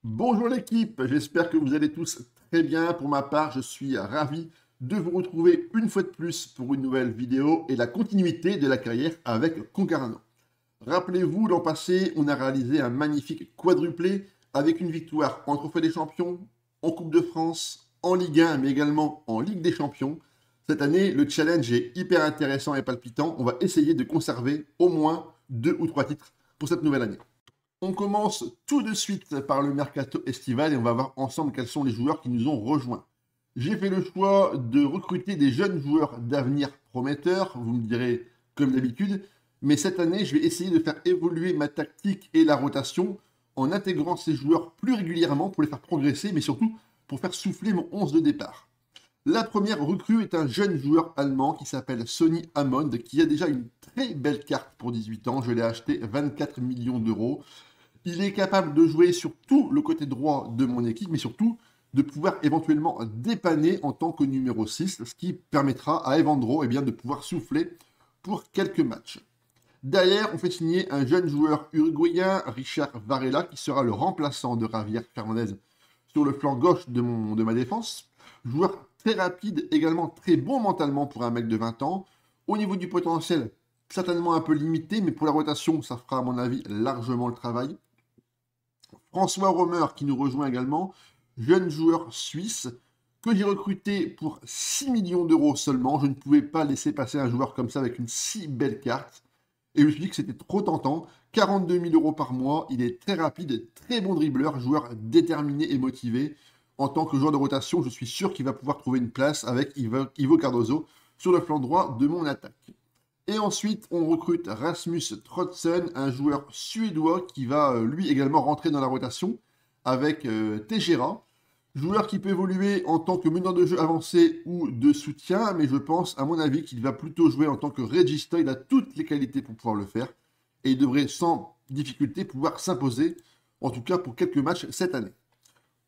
Bonjour l'équipe, j'espère que vous allez tous très bien. Pour ma part, je suis ravi de vous retrouver une fois de plus pour une nouvelle vidéo et la continuité de la carrière avec Concarneau. Rappelez-vous, l'an passé, on a réalisé un magnifique quadruplé avec une victoire en Trophée des Champions, en Coupe de France, en Ligue 1, mais également en Ligue des Champions. Cette année, le challenge est hyper intéressant et palpitant. On va essayer de conserver au moins 2 ou 3 titres pour cette nouvelle année. On commence tout de suite par le mercato estival et on va voir ensemble quels sont les joueurs qui nous ont rejoints. J'ai fait le choix de recruter des jeunes joueurs d'avenir prometteurs, vous me direz comme d'habitude, mais cette année, je vais essayer de faire évoluer ma tactique et la rotation en intégrant ces joueurs plus régulièrement pour les faire progresser, mais surtout pour faire souffler mon 11 de départ. La première recrue est un jeune joueur allemand qui s'appelle Sonny Hammond, qui a déjà une très belle carte pour 18 ans. Je l'ai acheté 24 millions d'euros. Il est capable de jouer sur tout le côté droit de mon équipe, mais surtout de pouvoir éventuellement dépanner en tant que numéro 6, ce qui permettra à Evandro de pouvoir souffler pour quelques matchs. Derrière, on fait signer un jeune joueur uruguayen, Richard Varela, qui sera le remplaçant de Javier Fernandez sur le flanc gauche de ma défense. Joueur très rapide, également très bon mentalement pour un mec de 20 ans. Au niveau du potentiel, certainement un peu limité, mais pour la rotation, ça fera à mon avis largement le travail. François Romer qui nous rejoint également, jeune joueur suisse que j'ai recruté pour 6 millions d'euros seulement. Je ne pouvais pas laisser passer un joueur comme ça avec une si belle carte. Et je me suis dit que c'était trop tentant. 42 000 euros par mois, il est très rapide, très bon dribbleur, joueur déterminé et motivé. En tant que joueur de rotation, je suis sûr qu'il va pouvoir trouver une place avec Ivo Cardozo sur le flanc droit de mon attaque. Et ensuite, on recrute Rasmus Trotsen, un joueur suédois qui va lui également rentrer dans la rotation avec Tejera. Joueur qui peut évoluer en tant que meneur de jeu avancé ou de soutien, mais je pense, à mon avis, qu'il va plutôt jouer en tant que regista. Il a toutes les qualités pour pouvoir le faire. Et il devrait sans difficulté pouvoir s'imposer, en tout cas pour quelques matchs cette année.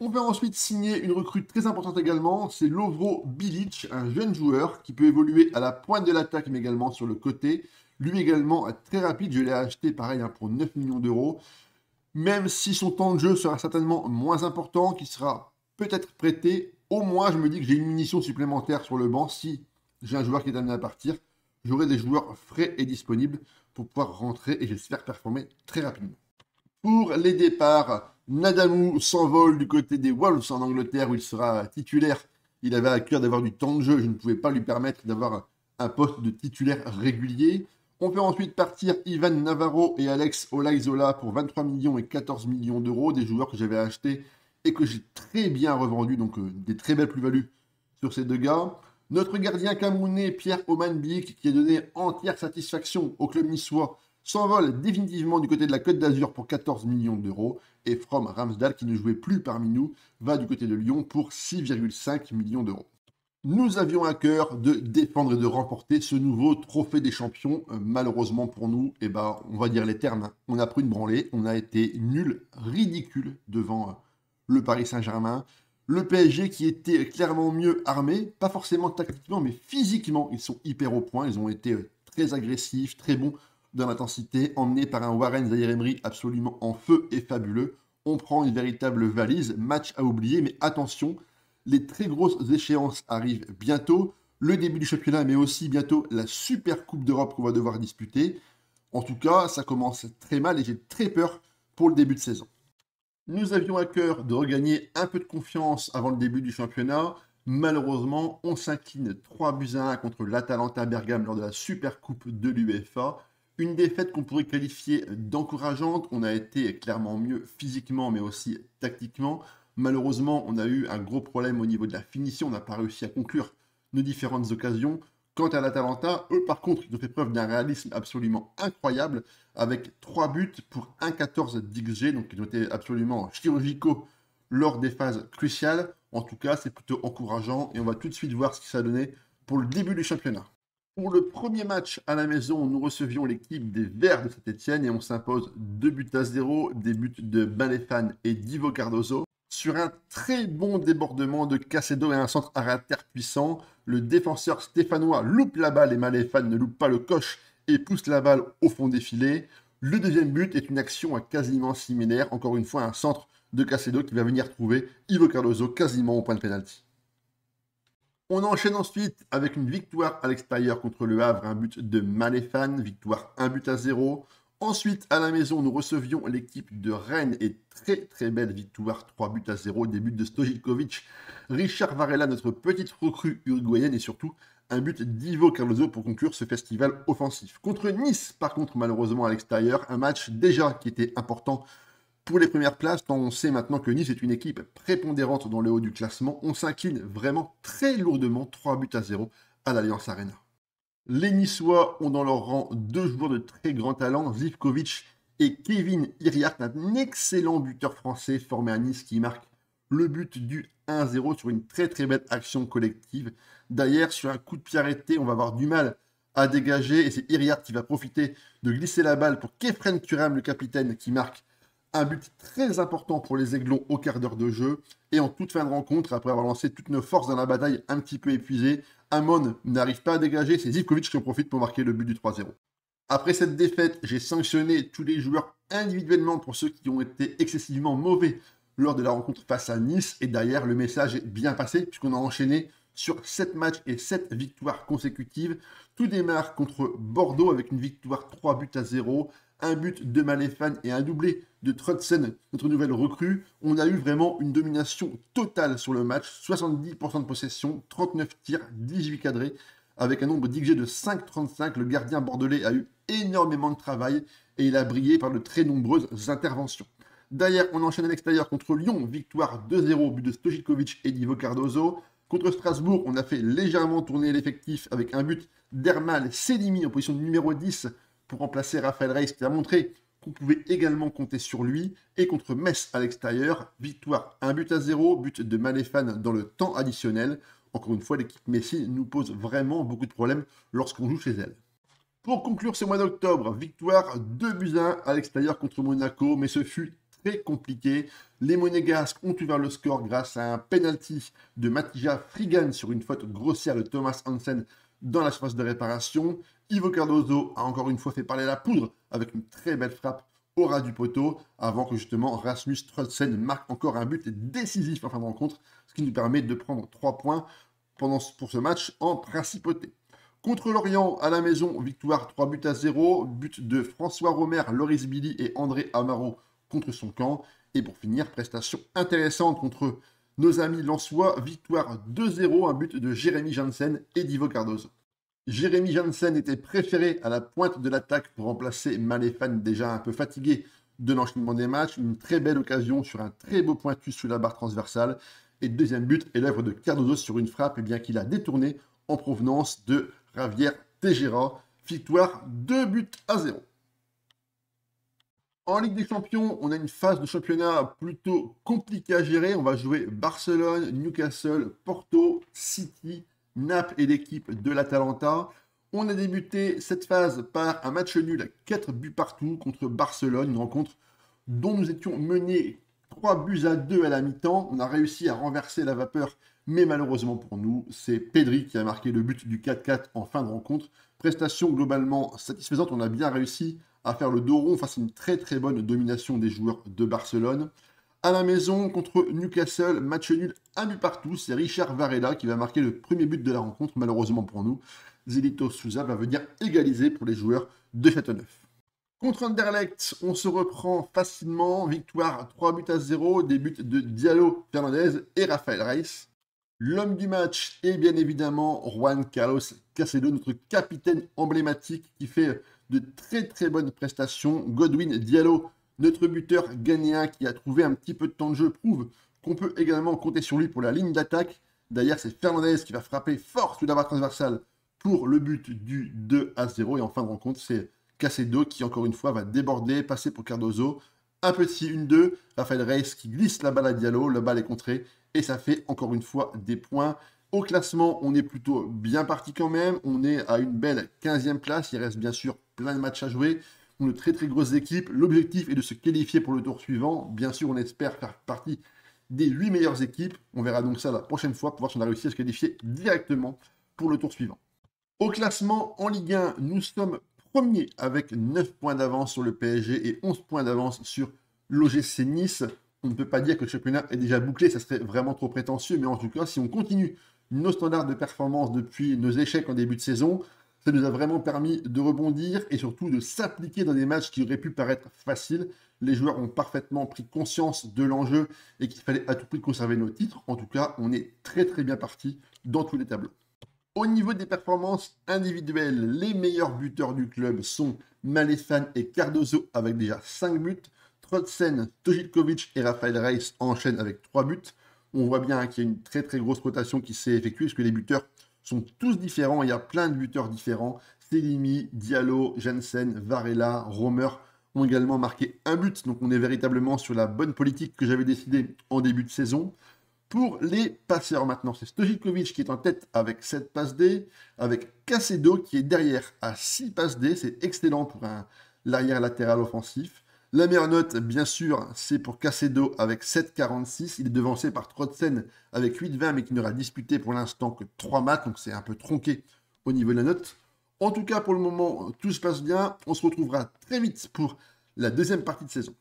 On va ensuite signer une recrue très importante également, c'est Lovro Bilic, un jeune joueur qui peut évoluer à la pointe de l'attaque mais également sur le côté. Lui également très rapide, je l'ai acheté pareil pour 9 millions d'euros. Même si son temps de jeu sera certainement moins important, qu'il sera peut-être prêté, au moins je me dis que j'ai une munition supplémentaire sur le banc. Si j'ai un joueur qui est amené à partir, j'aurai des joueurs frais et disponibles pour pouvoir rentrer et j'espère performer très rapidement. Pour les départs, Nadamou s'envole du côté des Wolves en Angleterre où il sera titulaire. Il avait à cœur d'avoir du temps de jeu, je ne pouvais pas lui permettre d'avoir un poste de titulaire régulier. On fait ensuite partir Ivan Navarro et Alex Olaizola pour 23 millions et 14 millions d'euros, des joueurs que j'avais achetés et que j'ai très bien revendus, donc des très belles plus-values sur ces deux gars. Notre gardien camerounais Pierre Omanbik, qui a donné entière satisfaction au club niçois, s'envole définitivement du côté de la Côte d'Azur pour 14 millions d'euros. Et From Ramsdale, qui ne jouait plus parmi nous, va du côté de Lyon pour 6,5 millions d'euros. Nous avions à cœur de défendre et de remporter ce nouveau trophée des champions. Malheureusement pour nous, on va dire les termes, hein. On a pris une branlée, on a été nul, ridicule devant le Paris Saint-Germain. Le PSG qui était clairement mieux armé, pas forcément tactiquement, mais physiquement, ils sont hyper au point. Ils ont été très agressifs, très bons dans l'intensité, emmenés par un Warren Zaïre-Emery absolument en feu et fabuleux. On prend une véritable valise, match à oublier, mais attention, les très grosses échéances arrivent bientôt. Le début du championnat, mais aussi bientôt la Super Coupe d'Europe qu'on va devoir disputer. En tout cas, ça commence très mal et j'ai très peur pour le début de saison. Nous avions à cœur de regagner un peu de confiance avant le début du championnat. Malheureusement, on s'incline 3-1 contre l'Atalanta Bergame lors de la Super Coupe de l'UEFA. Une défaite qu'on pourrait qualifier d'encourageante. On a été clairement mieux physiquement, mais aussi tactiquement. Malheureusement, on a eu un gros problème au niveau de la finition. On n'a pas réussi à conclure nos différentes occasions. Quant à l'Atalanta, eux, par contre, ils ont fait preuve d'un réalisme absolument incroyable, avec 3 buts pour 1,14 d'XG. Donc, ils ont été absolument chirurgicaux lors des phases cruciales. En tout cas, c'est plutôt encourageant. Et on va tout de suite voir ce que ça a donné pour le début du championnat. Pour le premier match à la maison, nous recevions l'équipe des Verts de Saint-Etienne et on s'impose 2-0, des buts de Balefan et d'Ivo Cardozo. Sur un très bon débordement de Cacedo et un centre arrière puissant, le défenseur stéphanois loupe la balle et Balefan ne loupe pas le coche et pousse la balle au fond des filets. Le deuxième but est une action quasiment similaire, encore une fois un centre de Caicedo qui va venir trouver Ivo Cardoso quasiment au point de pénalty. On enchaîne ensuite avec une victoire à l'extérieur contre le Havre, un but de Maléfane, victoire 1-0. Ensuite, à la maison, nous recevions l'équipe de Rennes et très belle victoire 3-0, des buts de Stojikovic, Richard Varela, notre petite recrue uruguayenne et surtout un but d'Ivo Cardoso pour conclure ce festival offensif. Contre Nice, par contre, malheureusement à l'extérieur, un match déjà qui était important pour les premières places, tant on sait maintenant que Nice est une équipe prépondérante dans le haut du classement, on s'incline vraiment très lourdement 3-0 à l'Allianz Arena. Les Niçois ont dans leur rang deux joueurs de très grand talent, Živković et Kevin Iriart, un excellent buteur français formé à Nice qui marque le but du 1-0 sur une très belle action collective. D'ailleurs, sur un coup de pied arrêté, on va avoir du mal à dégager et c'est Iriart qui va profiter de glisser la balle pour Kefren Turam, le capitaine, qui marque un but très important pour les Aiglons au quart d'heure de jeu. Et en toute fin de rencontre, après avoir lancé toutes nos forces dans la bataille un petit peu épuisées, Amon n'arrive pas à dégager, c'est Živković qui en profite pour marquer le but du 3-0. Après cette défaite, j'ai sanctionné tous les joueurs individuellement pour ceux qui ont été excessivement mauvais lors de la rencontre face à Nice. Et derrière, le message est bien passé puisqu'on a enchaîné sur 7 matchs et 7 victoires consécutives. Tout démarre contre Bordeaux avec une victoire 3-0, un but de Maléfane et un doublé de Trudsen, notre nouvelle recrue. On a eu vraiment une domination totale sur le match, 70% de possession, 39 tirs, 18 cadrés, avec un nombre d'XG de 5,35. Le gardien bordelais a eu énormément de travail et il a brillé par de très nombreuses interventions. Derrière, on enchaîne à l'extérieur contre Lyon, victoire 2-0, but de Stojikovic et d'Ivo Cardoso. Contre Strasbourg, on a fait légèrement tourner l'effectif avec un but d'Hermal Selimi en position de numéro 10 pour remplacer Raphaël Reis qui a montré qu'on pouvait également compter sur lui. Et contre Metz à l'extérieur, victoire 1-0, but de Maléfane dans le temps additionnel. Encore une fois, l'équipe Messi nous pose vraiment beaucoup de problèmes lorsqu'on joue chez elle. Pour conclure ce mois d'octobre, victoire 2-1 à l'extérieur contre Monaco, mais ce fut très compliqué. Les Monégasques ont ouvert le score grâce à un penalty de Matija Frigan sur une faute grossière de Thomas Hansen dans la surface de réparation. Ivo Cardoso a encore une fois fait parler la poudre avec une très belle frappe au ras du poteau, avant que justement Rasmus Trudsen marque encore un but décisif en fin de rencontre, ce qui nous permet de prendre 3 points pour ce match en principauté. Contre Lorient, à la maison, victoire 3-0, but de François Romer, Loris Billy et André Amaro contre son camp. Et pour finir, prestation intéressante contre nos amis lensois, victoire 2-0, un but de Jérémy Janssen et d'Ivo Cardoso. Jérémy Janssen était préféré à la pointe de l'attaque pour remplacer Maléfane, déjà un peu fatigué de l'enchaînement des matchs. Une très belle occasion sur un très beau pointu sous la barre transversale. Et deuxième but est l'œuvre de Cardoso sur une frappe bien qu'il a détourné en provenance de Javier Tejera. Victoire 2-0. En Ligue des Champions, on a une phase de championnat plutôt compliquée à gérer. On va jouer Barcelone, Newcastle, Porto, City, Naples et l'équipe de l'Atalanta. On a débuté cette phase par un match nul à 4 buts partout contre Barcelone, une rencontre dont nous étions menés 3-2 à la mi-temps. On a réussi à renverser la vapeur, mais malheureusement pour nous, c'est Pedri qui a marqué le but du 4-4 en fin de rencontre. Prestation globalement satisfaisante, on a bien réussi à faire le dos rond face à une très bonne domination des joueurs de Barcelone. À la maison, contre Newcastle, match nul, 1 but partout. C'est Richard Varela qui va marquer le premier but de la rencontre, malheureusement pour nous. Zelito Souza va venir égaliser pour les joueurs de Châteauneuf. Contre Anderlecht, on se reprend facilement. Victoire 3-0, des buts de Diallo, Fernandez et Raphaël Reis. L'homme du match est bien évidemment Juan Carlos Caicedo, notre capitaine emblématique qui fait de très bonnes prestations. Godwin Diallo, notre buteur ghanéen qui a trouvé un petit peu de temps de jeu, prouve qu'on peut également compter sur lui pour la ligne d'attaque. D'ailleurs, c'est Fernandez qui va frapper fort sous la barre transversale pour le but du 2-0. Et en fin de rencontre, c'est Caicedo qui, encore une fois, va déborder, passer pour Cardoso. Un petit 1-2. Raphaël Reis qui glisse la balle à Diallo. La balle est contrée. Et ça fait, encore une fois, des points. Au classement, on est plutôt bien parti quand même. On est à une belle 15e place. Il reste bien sûr plein de matchs à jouer. On est très grosses équipes. L'objectif est de se qualifier pour le tour suivant. Bien sûr, on espère faire partie des 8 meilleures équipes. On verra donc ça la prochaine fois pour voir si on a réussi à se qualifier directement pour le tour suivant. Au classement, en Ligue 1, nous sommes premiers avec 9 points d'avance sur le PSG et 11 points d'avance sur l'OGC Nice. On ne peut pas dire que le championnat est déjà bouclé, ça serait vraiment trop prétentieux, mais en tout cas, si on continue nos standards de performance depuis nos échecs en début de saison, ça nous a vraiment permis de rebondir et surtout de s'appliquer dans des matchs qui auraient pu paraître faciles. Les joueurs ont parfaitement pris conscience de l'enjeu et qu'il fallait à tout prix conserver nos titres. En tout cas, on est très très bien parti dans tous les tableaux. Au niveau des performances individuelles, les meilleurs buteurs du club sont Maléfan et Cardozo avec déjà 5 buts. Trotsen, Tojikovic et Raphaël Reis enchaînent avec 3 buts. On voit bien qu'il y a une très très grosse rotation qui s'est effectuée parce que les buteurs sont tous différents. Il y a plein de buteurs différents. Selimi, Diallo, Jensen, Varela, Romer ont également marqué un but. Donc on est véritablement sur la bonne politique que j'avais décidée en début de saison. Pour les passeurs maintenant, c'est Stojikovic qui est en tête avec 7 passes D, avec Caicedo qui est derrière à 6 passes D. C'est excellent pour l'arrière latéral offensif. La meilleure note, bien sûr, c'est pour Caicedo avec 7,46. Il est devancé par Trotsen avec 8,20, mais qui n'aura disputé pour l'instant que 3 matchs, donc c'est un peu tronqué au niveau de la note. En tout cas, pour le moment, tout se passe bien. On se retrouvera très vite pour la deuxième partie de saison.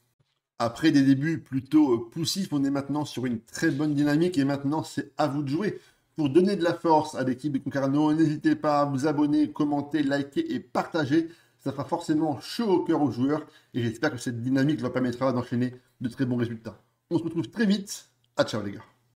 Après des débuts plutôt poussifs, on est maintenant sur une très bonne dynamique et maintenant c'est à vous de jouer. Pour donner de la force à l'équipe de Concarneau, n'hésitez pas à vous abonner, commenter, liker et partager. Ça fera forcément chaud au cœur aux joueurs et j'espère que cette dynamique leur permettra d'enchaîner de très bons résultats. On se retrouve très vite. À ciao les gars.